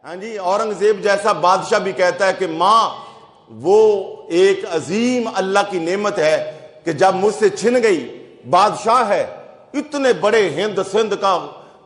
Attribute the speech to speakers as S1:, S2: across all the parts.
S1: ہاں جی، اورنگزیب جیسا بادشاہ بھی کہتا ہے کہ ماں وہ ایک عظیم اللہ کی نعمت ہے کہ جب مجھ سے چھن گئی، بادشاہ ہے، اتنے بڑے ہند سندھ کا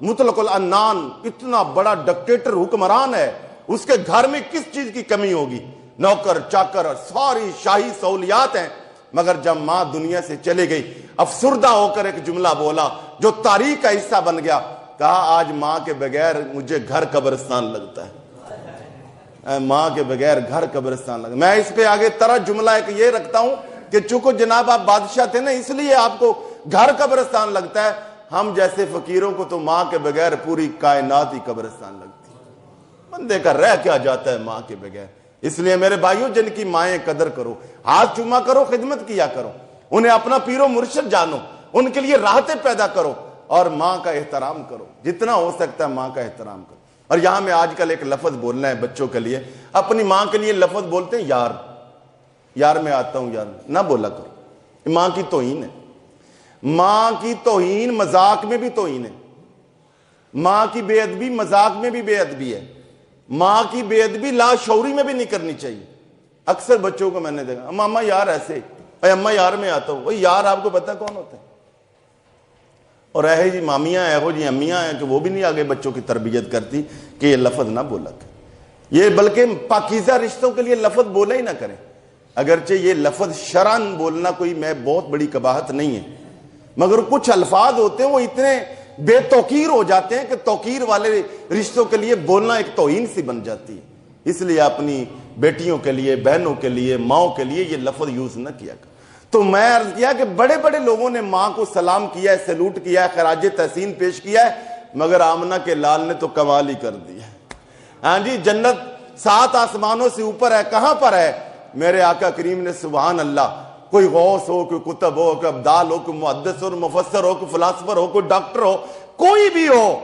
S1: مطلق العنان، اتنا بڑا ڈکٹیٹر حکمران ہے، اس کے گھر میں کس چیز کی کمی ہوگی؟ نوکر چاکر اور ساری شاہی سہولیات ہیں، مگر جب ماں دنیا سے چلے گئی افسردہ ہو کر ایک جملہ بولا جو تاریخ کا حصہ بن گیا، کہا آج ماں کے بغیر مجھے گھر قبرستان لگتا ہے، ماں کے بغیر گھر قبرستان لگتا ہے۔ میں اس پہ آگے طرح جملہ ایک یہ رکھتا ہوں کہ چونکہ جناب آپ بادشاہ تھے نا، اس لیے آپ کو گھر قبرستان لگتا ہے، ہم جیسے فقیروں کو تو ماں کے بغیر پوری کائنات ہی قبرستان لگتی ہے، بندے کا رہ کیا جاتا ہے ماں کے بغیر۔ اس لیے میرے بھائیوں، جن کی مائیں قدر کرو، ہاتھ چوما کرو، خدمت کیا کرو، انہیں اپنا پیر و مرشد جانو، ان کے لیے راحتیں پیدا کرو اور ماں کا احترام کرو، جتنا ہو سکتا ہے ماں کا احترام کرو۔ اور یہاں میں آج کل ایک لفظ بولنا ہے بچوں کے لیے، اپنی ماں کے لیے لفظ بولتے ہیں یار، یار میں آتا ہوں یار، نہ بولا کرو، ماں کی توہین ہے، ماں کی توہین مذاق میں بھی توہین ہے، ماں کی بے ادبی مذاق میں بھی بے ادبی ہے، ماں کی بے ادبی لاشعوری میں بھی نہیں کرنی چاہیے۔ اکثر بچوں کو میں نے دیکھا، ماما یار ایسے، اے اماں یار میں آتا ہوں، وہ یار آپ کو پتا کون ہوتا ہے؟ اور ایہو جی مامیاں، ایہو جی امیاں ہیں کہ وہ بھی نہیں آگے بچوں کی تربیت کرتی کہ یہ لفظ نہ بولا کرے، یہ بلکہ پاکیزہ رشتوں کے لیے لفظ بولا ہی نہ کریں، اگرچہ یہ لفظ شرعاً بولنا کوئی میں بہت بڑی قباحت نہیں ہے، مگر کچھ الفاظ ہوتے ہیں وہ اتنے بے توقیر ہو جاتے ہیں کہ توقیر والے رشتوں کے لیے بولنا ایک توہین سی بن جاتی ہے۔ اس لیے اپنی بیٹیوں کے لیے، بہنوں کے لیے، ماؤں کے لیے یہ لفظ یوز نہ کیا کر۔ تو میں عرض کیا کہ بڑے بڑے لوگوں نے ماں کو سلام کیا ہے، سیلوٹ کیا ہے، خراج تحسین پیش کیا ہے، مگر آمنہ کے لال نے تو کمال ہی کر دیا۔ ہاں جی، جنت 7 آسمانوں سے اوپر ہے، کہاں پر ہے؟ میرے آقا کریم نے سبحان اللہ، کوئی غوث ہو، کوئی کتب ہو، کوئی ابدال ہو، کوئی محدث ہو، مفسر ہو، کوئی فلاسفر ہو، کوئی ڈاکٹر ہو، کوئی بھی ہو،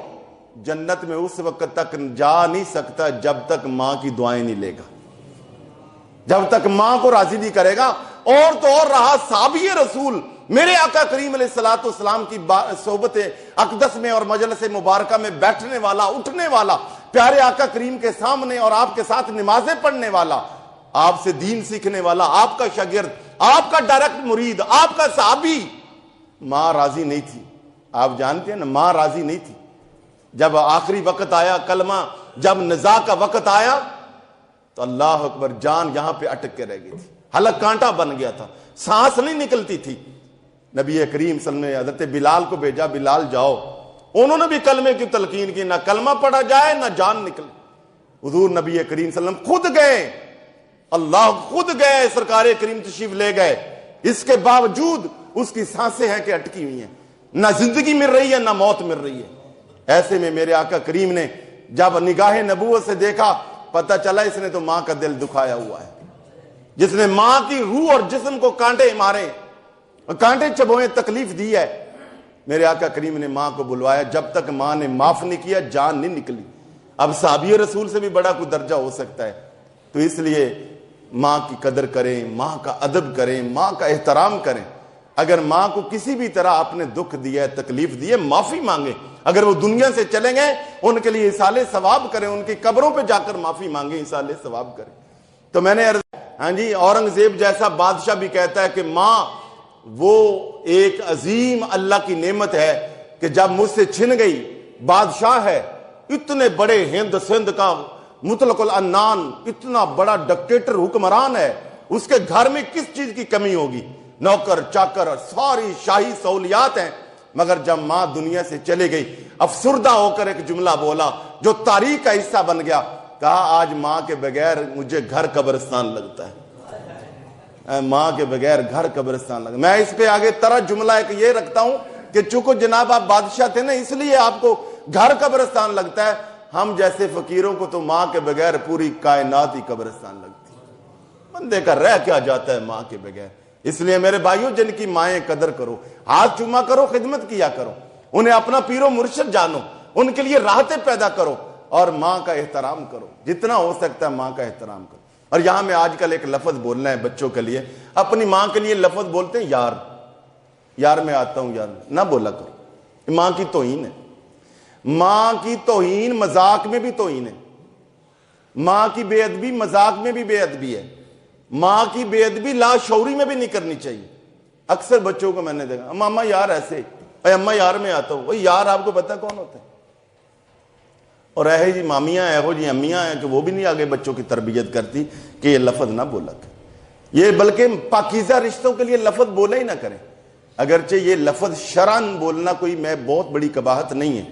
S1: جنت میں اس وقت تک جا نہیں سکتا جب تک ماں کی دعائیں نہیں لے گا، جب تک ماں کو راضی نہیں کرے گا۔ اور تو اور رہا صحابی رسول، میرے آقا کریم علیہ الصلوۃ والسلام کی صحبت اقدس میں اور مجلس مبارکہ میں بیٹھنے والا، اٹھنے والا، پیارے آقا کریم کے سامنے اور آپ کے ساتھ نمازیں پڑھنے والا، آپ سے دین سیکھنے والا، آپ کا شاگرد، آپ کا ڈائریکٹ مرید، آپ کا صحابی، ماں راضی نہیں تھی۔ آپ جانتے ہیں نا، ماں راضی نہیں تھی۔ جب آخری وقت آیا، کلمہ جب نزاع کا وقت آیا تو اللہ اکبر، جان یہاں پہ اٹک کے رہ گئی تھی، حلق کانٹا بن گیا تھا، سانس نہیں نکلتی تھی۔ نبی کریم صلی اللہ علیہ وسلم نے حضرت بلال کو بھیجا، بلال جاؤ، انہوں نے بھی کلمے کی تلقین کی، نہ کلمہ پڑھا جائے نہ جان نکلے۔ حضور نبی کریم صلی اللہ علیہ وسلم خود گئے، اللہ خود گئے، سرکار کریم تشریف لے گئے، اس کے باوجود اس کی سانسیں ہیں کہ اٹکی ہوئی ہیں، نہ زندگی مل رہی ہے نہ موت مل رہی ہے۔ ایسے میں میرے آقا کریم نے جب نگاہ نبوت سے دیکھا، پتہ چلا اس نے تو ماں کا دل دکھایا ہوا ہے، جس نے ماں کی روح اور جسم کو کانٹے مارے، کانٹے چبوئے، تکلیف دی ہے۔ میرے آقا کریم نے ماں کو بلوایا، جب تک ماں نے معاف نہیں کیا جان نہیں نکلی۔ اب صحابی رسول سے بھی بڑا کوئی درجہ ہو سکتا ہے؟ تو اس لیے ماں کی قدر کریں، ماں کا ادب کریں، ماں کا احترام کریں۔ اگر ماں کو کسی بھی طرح آپ نے دکھ دیا ہے، تکلیف دی ہے، معافی مانگیں۔ اگر وہ دنیا سے چلیں گے، ان کے لیے ایصال ثواب کریں، ان کی قبروں پہ جا کر معافی مانگیں، ایصال ثواب کریں۔ تو میں نے ہاں جی، اورنگزیب جیسا بادشاہ بھی کہتا ہے کہ ماں وہ ایک عظیم اللہ کی نعمت ہے کہ جب مجھ سے چھن گئی، بادشاہ ہے، اتنے بڑے ہند سندھ کا مطلق العنان، اتنا بڑا ڈکٹیٹر حکمران ہے، اس کے گھر میں کس چیز کی کمی ہوگی؟ نوکر چاکر اور ساری شاہی سہولیات ہیں، مگر جب ماں دنیا سے چلے گئی افسردہ ہو کر ایک جملہ بولا جو تاریخ کا حصہ بن گیا، کہا آج ماں کے بغیر مجھے گھر قبرستان لگتا ہے، ماں کے بغیر گھر قبرستان لگتا ہے۔ میں اس پہ آگے طرح جملہ ایک یہ رکھتا ہوں کہ چونکہ جناب آپ بادشاہ تھے نا، اس لیے آپ کو گھر قبرستان لگتا ہے، ہم جیسے فقیروں کو تو ماں کے بغیر پوری کائنات ہی قبرستان لگتی ہے، بندے کا رہ کیا جاتا ہے ماں کے بغیر۔ اس لیے میرے بھائیوں، جن کی مائیں قدر کرو، ہاتھ چوما کرو، خدمت کیا کرو، انہیں اپنا پیر و مرشد جانو، ان کے لیے راحتیں پیدا کرو اور ماں کا احترام کرو، جتنا ہو سکتا ہے ماں کا احترام کرو۔ اور یہاں میں آج کل ایک لفظ بولنا ہے بچوں کے لیے، اپنی ماں کے لیے لفظ بولتے ہیں یار، یار میں آتا ہوں یار، نہ بولا کرو، ماں کی توہین ہے، ماں کی توہین مذاق میں بھی توہین ہے، ماں کی بے ادبی مذاق میں بھی بے ادبی ہے، ماں کی بے ادبی لاشعوری میں بھی نہیں کرنی چاہیے۔ اکثر بچوں کو میں نے دیکھا، ماما یار ایسے، اے اماں یار میں آتا ہوں، یار آپ کو پتہ کون ہوتا ہے؟ اور ایہے جی مامیاں ایہو جی امیاں ہیں کہ وہ بھی نہیں آگے بچوں کی تربیت کرتی کہ یہ لفظ نہ بولا کریں، یہ بلکہ پاکیزہ رشتوں کے لیے لفظ بولا ہی نہ کریں۔ اگرچہ یہ لفظ شرعاً بولنا کوئی میں بہت بڑی قباحت نہیں ہے،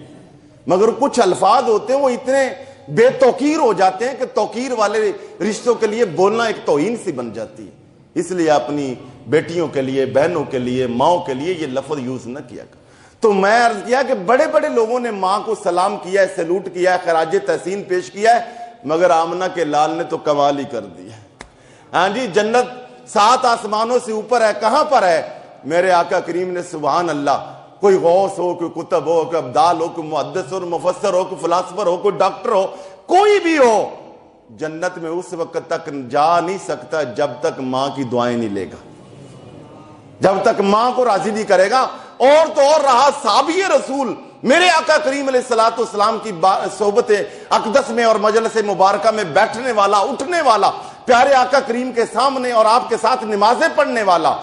S1: مگر کچھ الفاظ ہوتے ہیں وہ اتنے بے توقیر ہو جاتے ہیں کہ توقیر والے رشتوں کے لیے بولنا ایک توہین سی بن جاتی ہے۔ اس لیے اپنی بیٹیوں کے لیے، بہنوں کے لیے، ماؤں کے لیے یہ لفظ یوز نہ کیا کر۔ تو میں عرض کیا کہ بڑے بڑے لوگوں نے ماں کو سلام کیا ہے، سیلوٹ کیا ہے، خراج تحسین پیش کیا ہے، مگر آمنہ کے لال نے تو کمال ہی کر دیا۔ ہاں جی، جنت 7 آسمانوں سے اوپر ہے، کہاں پر ہے؟ میرے آقا کریم نے سبحان اللہ، کوئی غوث ہو، کوئی کتب ہو، کوئی ابدال ہو، کوئی محدث ہو، مفسر ہو، کوئی فلاسفر ہو، کوئی ڈاکٹر ہو، کوئی بھی ہو، جنت میں اس وقت تک جا نہیں سکتا جب تک ماں کی دعائیں نہیں لے گا، جب تک ماں کو راضی نہیں کرے گا۔ اور تو اور رہا صحابی رسول میرے آقا کریم علیہ الصلوۃ والسلام کی صحبت اقدس میں اور مجلس مبارکہ میں بیٹھنے والا، اٹھنے والا، پیارے آقا کریم کے سامنے اور آپ کے ساتھ نمازیں پڑھنے والا،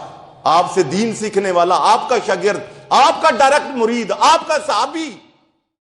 S1: آپ سے دین سیکھنے والا، آپ کا شاگرد، آپ کا ڈائریکٹ مرید، آپ کا صحابی،